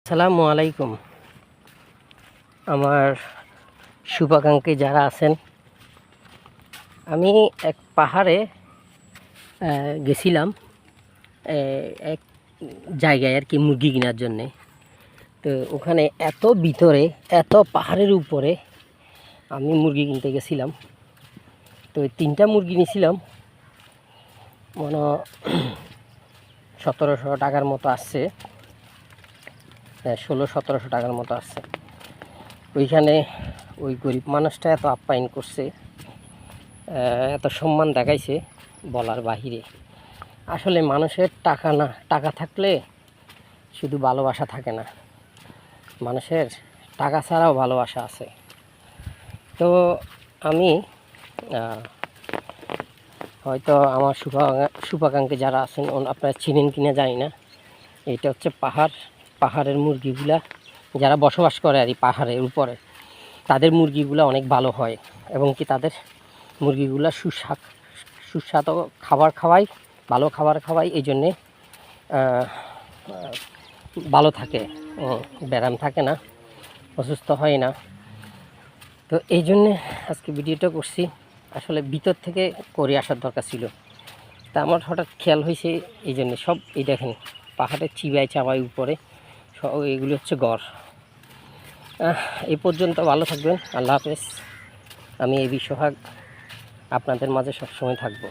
আসসালামু আলাইকুম। আমার শুভাকাঙ্ক্ষী যারা আছেন, আমি এক পাহাড়ে গেছিলাম এক জায়গায় আর কি মুরগি কেনার জন্যে। তো ওখানে এত ভিতরে, এত পাহাড়ের উপরে আমি মুরগি কিনতে গেছিলাম। তো 3টা মুরগি নিয়েছিলাম, মনে 1700 টাকার মতো আসছে, 1600-1700 টাকার মতো আসছে। ওইখানে ওই গরিব মানুষটা এত আপ্যায়ন করছে, এত সম্মান দেখাইছে বলার বাহিরে। আসলে মানুষের টাকা না, টাকা থাকলে শুধু ভালোবাসা থাকে না, মানুষের টাকা ছাড়াও ভালোবাসা আছে। তো আমি হয়তো আমার শুভাকাঙ্ক্ষী যারা আছেন আপনারা চিনেন কিনা জানি না। এটা হচ্ছে পাহাড়ের মুরগিগুলা যারা বসবাস করে আর এই পাহাড়ের উপরে, তাদের মুরগিগুলো অনেক ভালো হয় এবং কি তাদের মুরগিগুলো সুস্বাদু খাবার খাওয়াই, ভালো খাবার খাওয়াই, এই জন্যে ভালো থাকে, ব্যায়াম থাকে না, অসুস্থ হয় না। তো এই জন্যে আজকে ভিডিওটা করছি। আসলে ভিতর থেকে করে আসার দরকার ছিল, তা আমার হঠাৎ খেয়াল হয়েছে, এই জন্যে সব এই দেখেন পাহাড়ের চিবাই চাবাই উপরে সব এগুলো হচ্ছে গড়। এই পর্যন্ত ভালো থাকবেন, আল্লাহ হাফেজ। আমি এই বিষয় আপনাদের মাঝে সবসময় থাকবো।